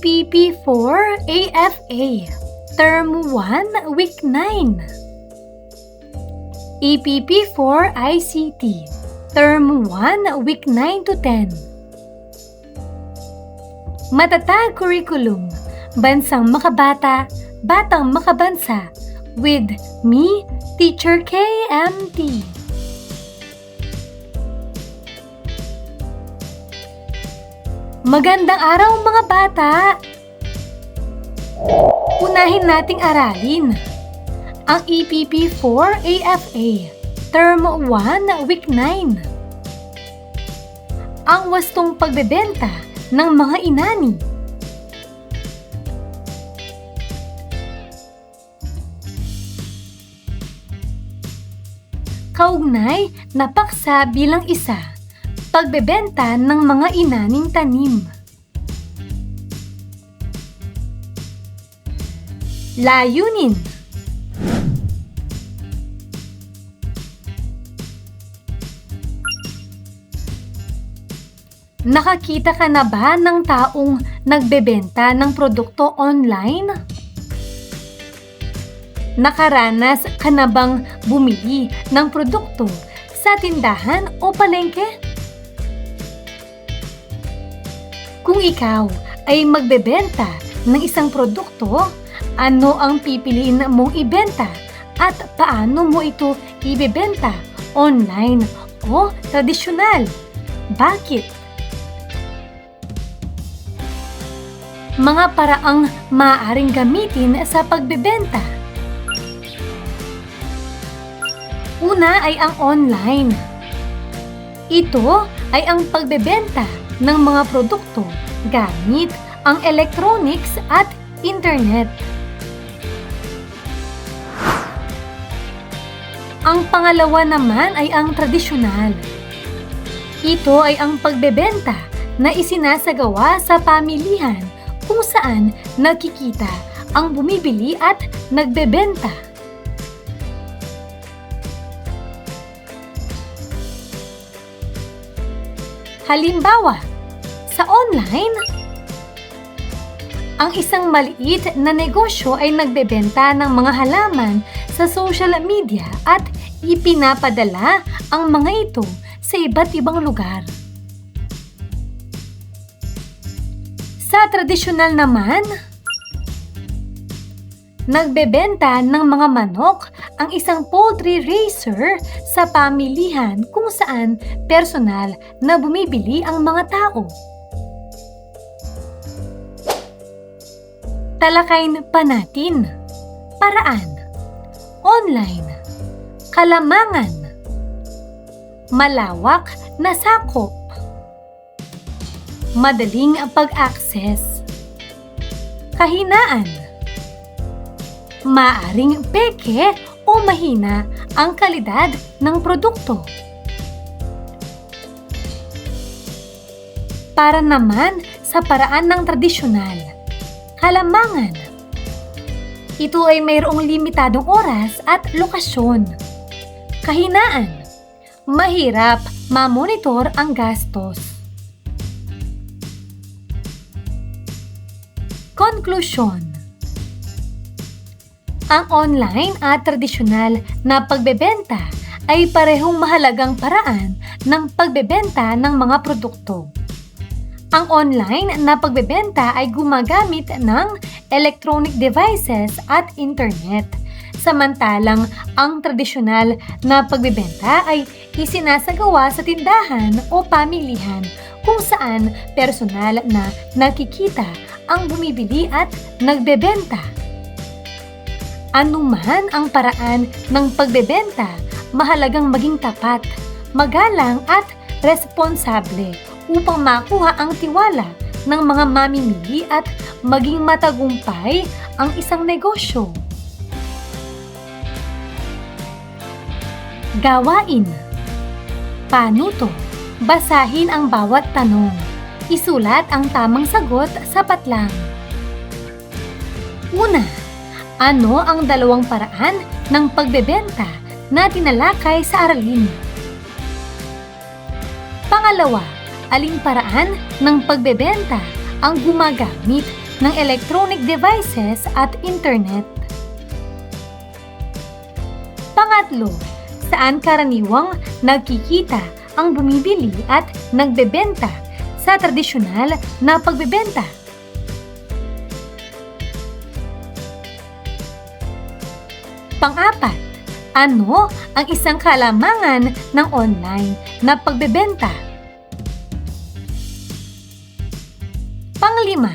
EPP4 AFA Term 1 Week 9. EPP4 ICT Term 1 Week 9 to 10. Matatag Curriculum, Bansang Makabata, Batang Makabansa, with me, Teacher KMT. Magandang araw mga bata! Unahin nating aralin ang EPP4 AFA Term 1 Week 9. Ang wastong pagbebenta ng mga inani. Kaugnay na paksa bilang isa, pagbebenta ng mga inaning tanim. Layunin. Nakakita ka na ba ng taong nagbebenta ng produkto online? Nakaranas ka na bang bumili ng produkto sa tindahan o palengke? Kung ikaw ay magbebenta ng isang produkto, ano ang pipiliin mong ibenta at paano mo ito ibebenta? Online o tradisyonal? Bakit? Mga paraang maaaring gamitin sa pagbebenta. Una ay ang online. Ito ay ang pagbebenta ng mga produkto gamit ang electronics at internet. Ang pangalawa naman ay ang tradisyonal. Ito ay ang pagbebenta na isinasagawa sa pamilihan kung saan nakikita ang bumibili at nagbebenta. Halimbawa, sa online, ang isang maliit na negosyo ay nagbebenta ng mga halaman sa social media at ipinapadala ang mga ito sa iba't ibang lugar. Sa tradisyonal naman, nagbebenta ng mga manok ang isang poultry raiser sa pamilihan kung saan personal na bumibili ang mga tao. Talakayin pa natin. Paraan. Online. Kalamangan. Malawak na sakop. Madaling pag-access. Kahinaan. Maaring peke o mahina ang kalidad ng produkto. Para naman sa paraan ng tradisyonal, kalamangan. Ito ay mayroong limitadong oras at lokasyon. Kahinaan. Mahirap ma-monitor ang gastos. Conclusion. Ang online at tradisyonal na pagbebenta ay parehong mahalagang paraan ng pagbebenta ng mga produkto. Ang online na pagbebenta ay gumagamit ng electronic devices at internet, samantalang ang tradisyonal na pagbebenta ay isinasagawa sa tindahan o pamilihan kung saan personal na nakikita ang bumibili at nagbebenta. Anuman ang paraan ng pagbebenta, mahalagang maging tapat, magalang at responsable upang makuha ang tiwala ng mga mamimili at maging matagumpay ang isang negosyo. Gawain. Panuto. Basahin ang bawat tanong. Isulat ang tamang sagot sapat lang. Una, ano ang dalawang paraan ng pagbebenta na tinalakay sa aralin? Pangalawa, aling paraan ng pagbebenta ang gumagamit ng electronic devices at internet. Pangatlo, saan karaniwang nagkikita ang bumibili at nagbebenta sa tradisyonal na pagbebenta? Pang-apat, ano ang isang kalamangan ng online na pagbebenta? Pang-lima,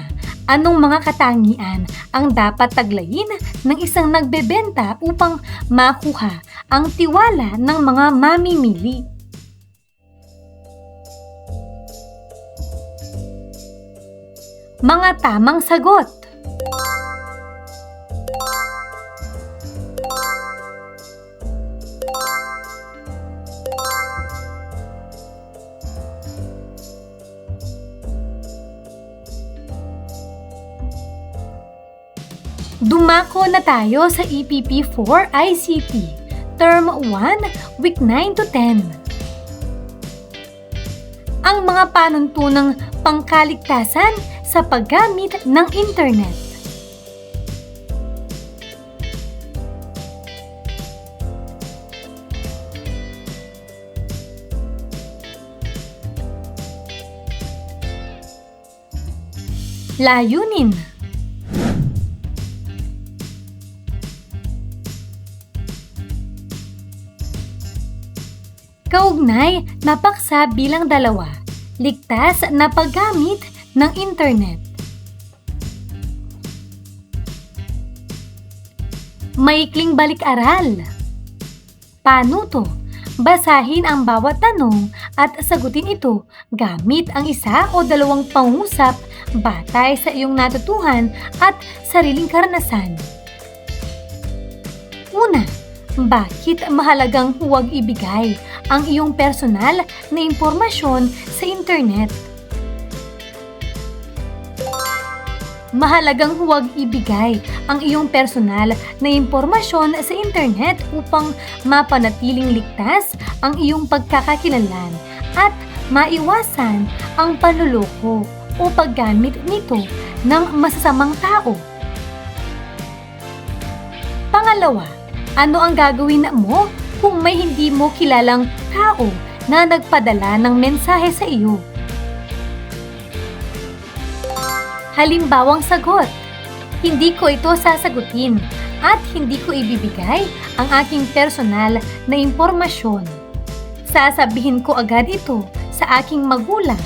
anong mga katangian ang dapat taglayin ng isang nagbebenta upang makuha ang tiwala ng mga mamimili? Mga tamang sagot. Dumako na tayo sa EPP4 ICT, Term 1, Week 9 to 10. Ang mga panuntunang pangkaligtasan sa paggamit ng internet. Layunin. Kaugnay na paksa bilang 2, ligtas na paggamit ng internet. Maikling balik-aral. Panuto. Basahin ang bawat tanong at sagutin ito gamit ang 1 o 2 pangungusap batay sa iyong natutuhan at sariling karanasan. Una, bakit mahalagang huwag ibigay ang iyong personal na impormasyon sa internet? Mahalagang huwag ibigay ang iyong personal na impormasyon sa internet upang mapanatiling ligtas ang iyong pagkakakilanlan at maiwasan ang panluloko o paggamit nito ng masasamang tao. Pangalawa, ano ang gagawin mo kung may hindi mo kilalang tao na nagpadala ng mensahe sa iyo? Halimbawang sagot, hindi ko ito sasagutin at hindi ko ibibigay ang aking personal na impormasyon. Sasabihin ko agad ito sa aking magulang,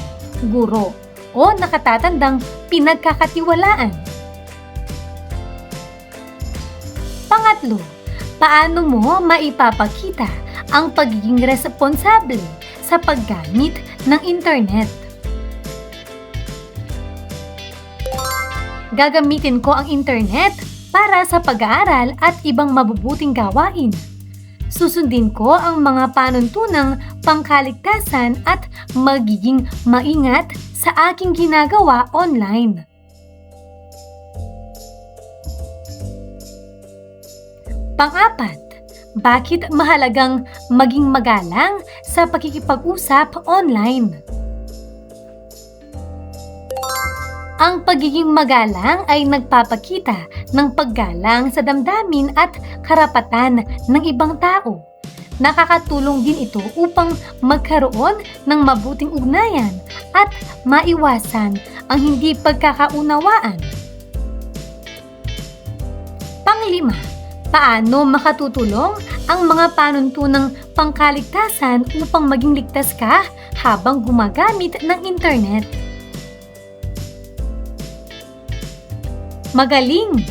guro o nakatatandang pinagkakatiwalaan. Pangatlo, paano mo maipapakita ang pagiging responsable sa paggamit ng internet? Gagamitin ko ang internet para sa pag-aaral at ibang mabubuting gawain. Susundin ko ang mga panuntunang pangkaligtasan at magiging maingat sa aking ginagawa online. Pang-apat, bakit mahalagang maging magalang sa pakikipag-usap online? Ang pagiging magalang ay nagpapakita ng paggalang sa damdamin at karapatan ng ibang tao. Nakakatulong din ito upang magkaroon ng mabuting ugnayan at maiwasan ang hindi pagkakaunawaan. Pang-5, paano makatutulong ang mga panuntunang pangkaligtasan upang maging ligtas ka habang gumagamit ng internet? Magaling!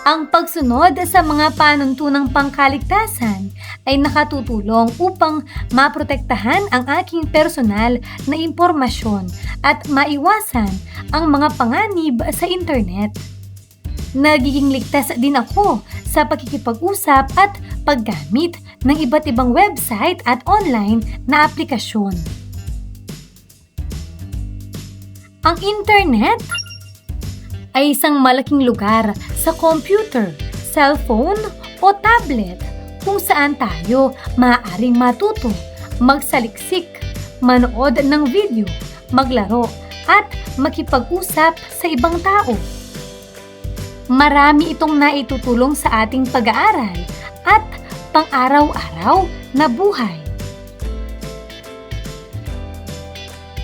Ang pagsunod sa mga panuntunang pangkaligtasan ay nakatutulong upang maprotektahan ang aking personal na impormasyon at maiwasan ang mga panganib sa internet. Nagiging ligtas din ako sa pakikipag-usap at paggamit ng iba't ibang website at online na aplikasyon. Ang internet ay isang malaking lugar sa computer, cellphone o tablet kung saan tayo maaaring matuto, magsaliksik, manood ng video, maglaro at makipag-usap sa ibang tao. Marami itong naitutulong sa ating pag-aaral at pang-araw-araw na buhay.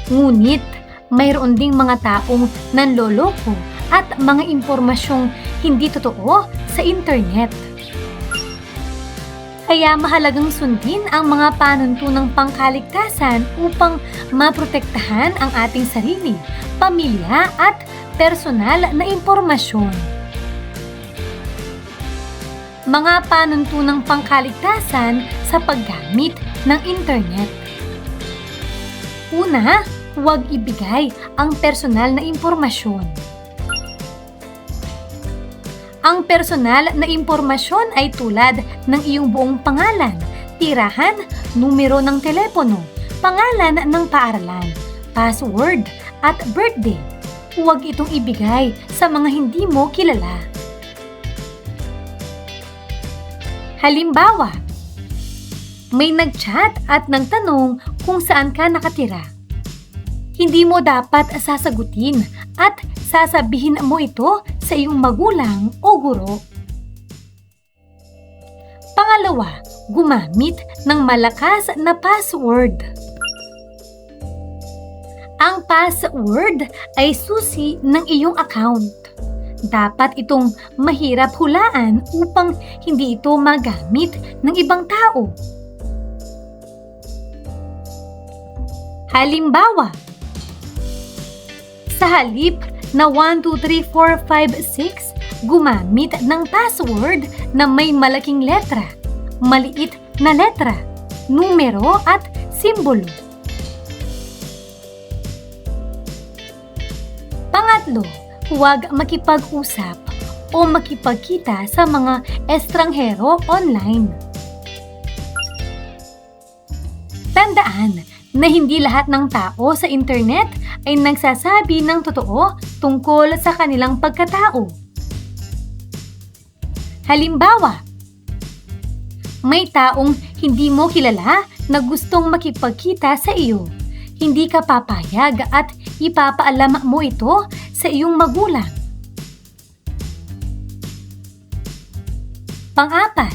Ngunit, mayroon ding mga taong nanloloko at mga impormasyong hindi totoo sa internet. Kaya mahalagang sundin ang mga panuntunang pangkaligtasan upang maprotektahan ang ating sarili, pamilya at personal na impormasyon. Mga panuntunang pangkaligtasan sa paggamit ng internet. Una, huwag ibigay ang personal na impormasyon. Ang personal na impormasyon ay tulad ng iyong buong pangalan, tirahan, numero ng telepono, pangalan ng paaralan, password, at birthday. Huwag itong ibigay sa mga hindi mo kilala. Halimbawa, may nag-chat at nagtanong kung saan ka nakatira. Hindi mo dapat sasagutin at sasabihin mo ito sa iyong magulang o guro. Pangalawa, gumamit ng malakas na password. Ang password ay susi ng iyong account. Dapat itong mahirap hulaan upang hindi ito magamit ng ibang tao. Halimbawa, sa halip na 123456, gumamit ng password na may malaking letra, maliit na letra, numero at simbolo. Pangatlo, huwag makipag-usap o makipagkita sa mga estranghero online. Tandaan na hindi lahat ng tao sa internet ay nagsasabi ng totoo tungkol sa kanilang pagkatao. Halimbawa, may taong hindi mo kilala na gustong makipagkita sa iyo. Hindi ka papayag at ipapaalam mo ito sa iyong magulang. Pang-apat,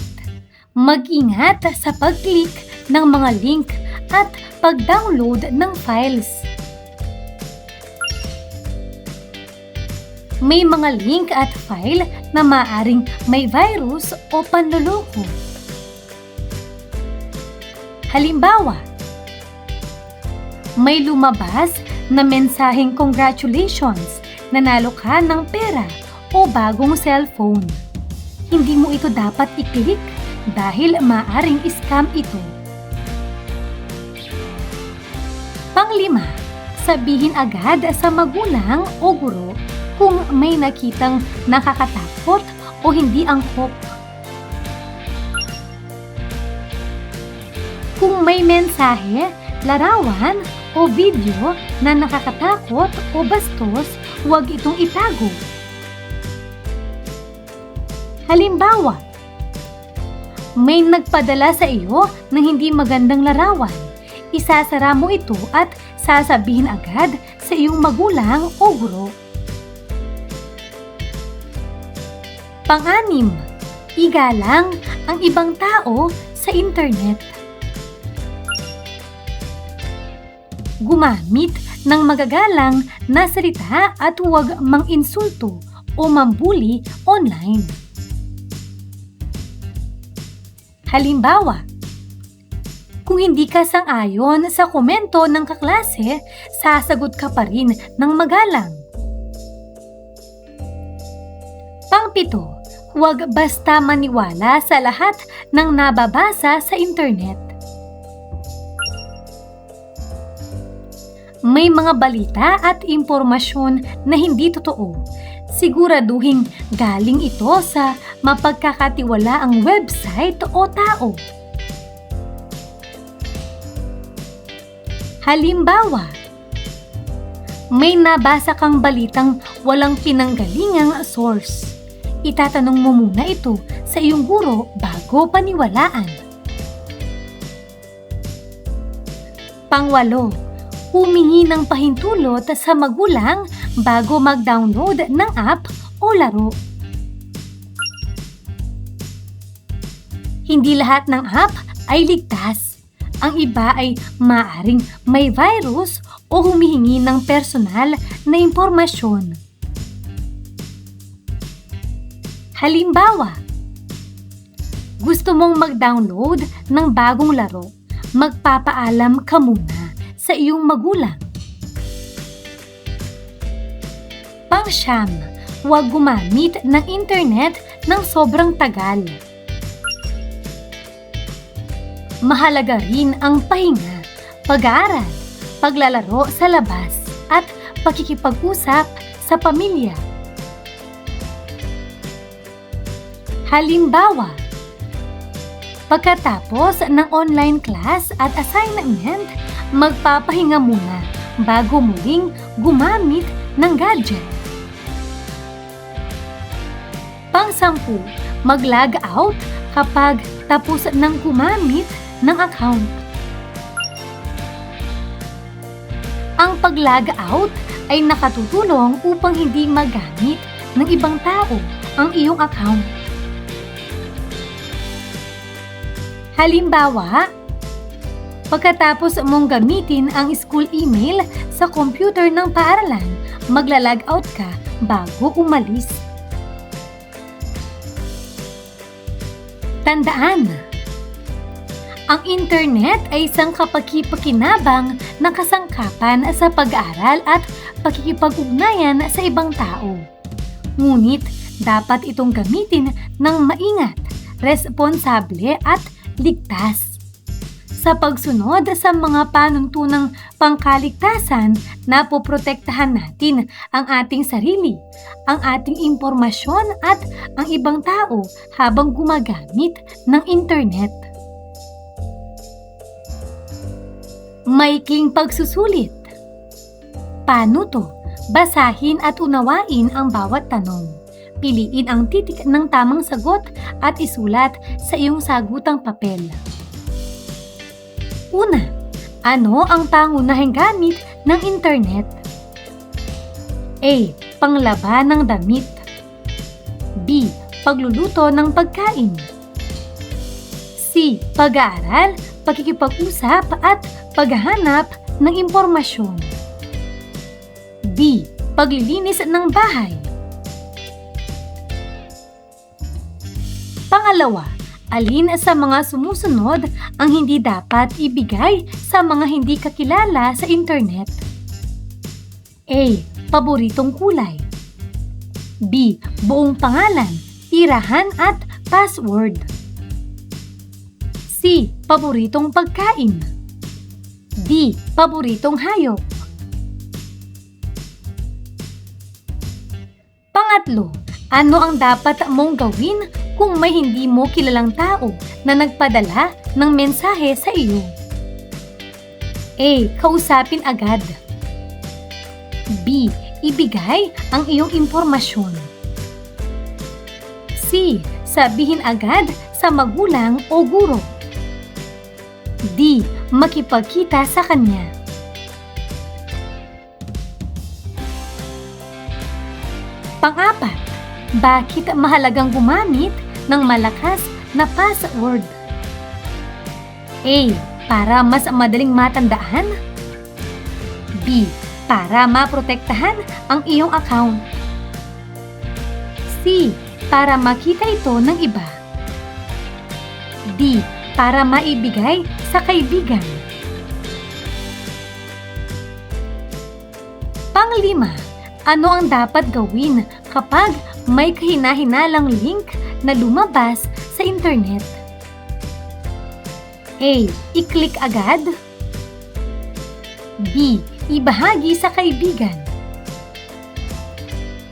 mag-ingat sa pag-click ng mga link at pag-download ng files. May mga link at file na maaaring may virus o panloloko. Halimbawa, may lumabas na mensaheng congratulations, nanalo ka ng pera o bagong cellphone. Hindi mo ito dapat i-click dahil maaaring scam ito. Panglima, sabihin agad sa magulang o guro kung may nakitang nakakatakot o hindi angkop. Kung may mensahe, larawan o video na nakakatakot o bastos, huwag itong itago. Halimbawa, may nagpadala sa iyo ng hindi magandang larawan. Isasara mo ito at sasabihin agad sa iyong magulang o guro. Pang-anim, igalang ang ibang tao sa internet. Gumamit ng magagalang na salita at huwag mang-insulto o mambuli online. Halimbawa, kung hindi ka sang-ayon sa komento ng kaklase, sasagot ka pa rin ng magalang. Pang-pito, huwag basta maniwala sa lahat ng nababasa sa internet. May mga balita at impormasyon na hindi totoo. Siguraduhin galing ito sa mapagkakatiwalaang website o tao. Halimbawa, may nabasa kang balitang walang pinanggalingang source. Itatanong mo muna ito sa iyong guro bago paniwalaan. Pangwalo, humingi ng pahintulot sa magulang bago mag-download ng app o laro. Hindi lahat ng app ay ligtas. Ang iba ay maaaring may virus o humihingi ng personal na impormasyon. Halimbawa, gusto mong mag-download ng bagong laro, magpapaalam ka muna sa iyong magulang. Pang-siyam, huwag gumamit ng internet ng sobrang tagal. Mahalaga rin ang pahinga, pag-aaral, paglalaro sa labas, at pakikipag-usap sa pamilya. Halimbawa, pagkatapos ng online class at assignment, magpapahinga muna bago muling gumamit ng gadget. Pang-sampu, mag-log out kapag tapos ng gumamit ng account. Ang pag-log out ay nakatutulong upang hindi magamit ng ibang tao ang iyong account. Halimbawa, pagkatapos mong gamitin ang school email sa computer ng paaralan, magla-log out ka bago umalis. Tandaan, ang internet ay isang kapaki-pakinabang na kasangkapan sa pag-aaral at pakikipag-ugnayan sa ibang tao. Ngunit dapat itong gamitin ng maingat, responsable at ligtas. Sa pagsunod sa mga panuntunang pangkaligtasan, napoprotektahan natin ang ating sarili, ang ating impormasyon at ang ibang tao habang gumagamit ng internet. Maikling pagsusulit. Paano to? Basahin at unawain ang bawat tanong. Piliin ang titik ng tamang sagot at isulat sa iyong sagutang papel. Una, ano ang pangunahing gamit ng internet? A. Panglaba ng damit. B. Pagluluto ng pagkain. C. Pag-aaral, pakikipag-usap at paghahanap ng impormasyon. D. Paglilinis ng bahay. Pangalawa, alin sa mga sumusunod ang hindi dapat ibigay sa mga hindi kakilala sa internet? A. Paboritong kulay. B. Buong pangalan, tirahan at password. C. Paboritong pagkain. D. Paboritong hayop. Pangatlo, ano ang dapat mong gawin kung may hindi mo kilalang tao na nagpadala ng mensahe sa iyo? A. Kausapin agad. B. Ibigay ang iyong impormasyon. C. Sabihin agad sa magulang o guro. D. Makipagkita sa kanya. Pang-apat, bakit mahalagang gumamit ng malakas na password? A. Para mas madaling matandaan. B. Para maprotektahan ang iyong account. C. Para makita ito ng iba. D. Para maibigay sa kaibigan. Panglima, ano ang dapat gawin kapag may kahina-hinalang link na lumabas sa internet? A. I-click agad. B. Ibahagi sa kaibigan.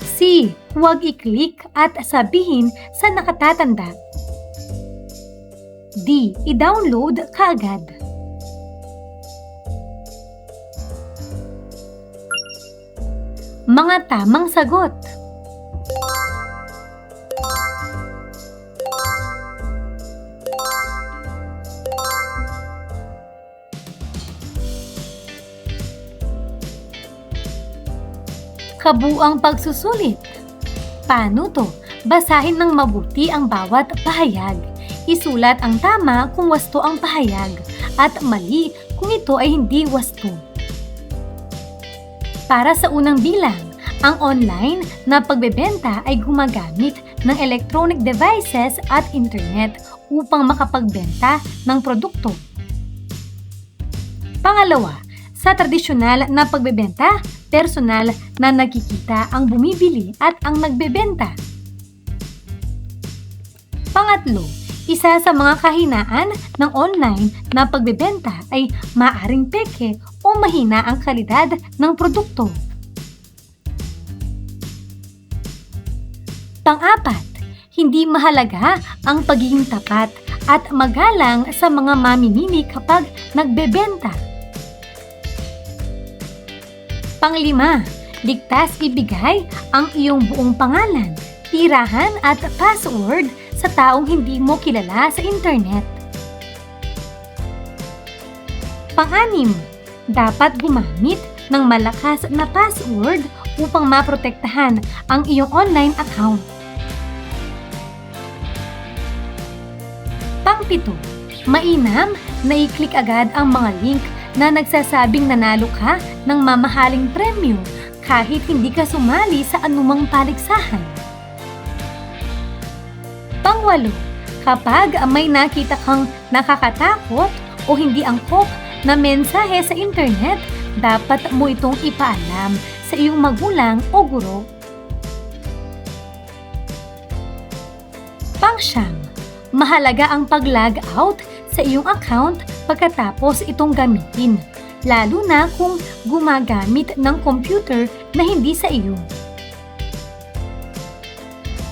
C. Huwag i-click at sabihin sa nakatatanda. D. I-download kaagad. Mga tamang sagot. Kabuuang pagsusulit. Paano to? Basahin ng mabuti ang bawat pahayag. Isulat ang tama kung wasto ang pahayag at mali kung ito ay hindi wasto. Para sa unang bilang, ang online na pagbebenta ay gumagamit ng electronic devices at internet upang makapagbenta ng produkto. Pangalawa, sa tradisyonal na pagbebenta, personal na nakikita ang bumibili at ang nagbebenta. Pangatlo, isa sa mga kahinaan ng online na pagbebenta ay maaaring peke o mahina ang kalidad ng produkto. Pang-apat, hindi mahalaga ang pagiging tapat at magalang sa mga mamimili kapag nagbebenta. Pang-lima, ligtas ibigay ang iyong buong pangalan, tirahan at password sa taong hindi mo kilala sa internet. Pang-anim, dapat gumamit ng malakas na password upang maprotektahan ang iyong online account. Pang-pito, mainam na i-click agad ang mga link na nagsasabing nanalo ka ng mamahaling premyo kahit hindi ka sumali sa anumang paligsahan. Pang-walo, kapag may nakita kang nakakatakot o hindi angkop na mensahe sa internet, dapat mo itong ipaalam sa iyong magulang o guro. Pang-siyam, mahalaga ang pag-log out sa iyong account pagkatapos itong gamitin, lalo na kung gumagamit ng computer na hindi sa iyo.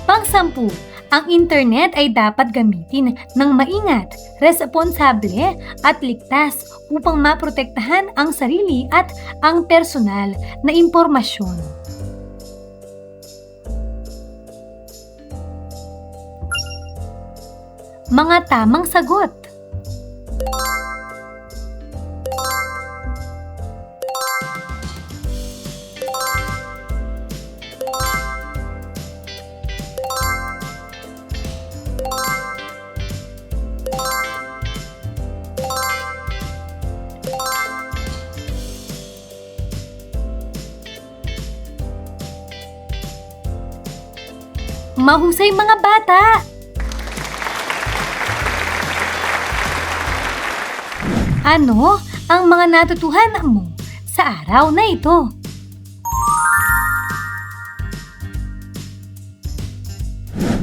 Pang-sampu, ang internet ay dapat gamitin ng maingat, responsable at ligtas upang maprotektahan ang sarili at ang personal na impormasyon. Mga tamang sagot. Mahusay mga bata! Ano ang mga natutuhan mo sa araw na ito?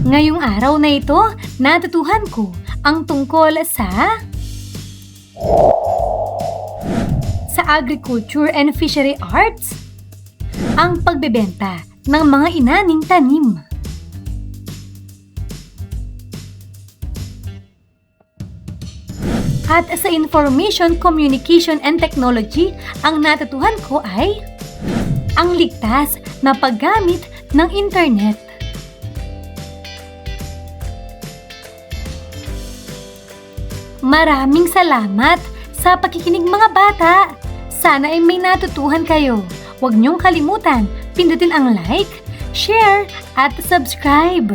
Ngayong araw na ito, natutuhan ko ang tungkol sa agriculture and fishery arts, ang pagbebenta ng mga inaning tanim. At sa information, communication and technology, ang natutuhan ko ay ang ligtas na paggamit ng internet. Maraming salamat sa pakikinig mga bata. Sana ay may natutuhan kayo. Huwag niyong kalimutan, pindutin ang like, share at subscribe.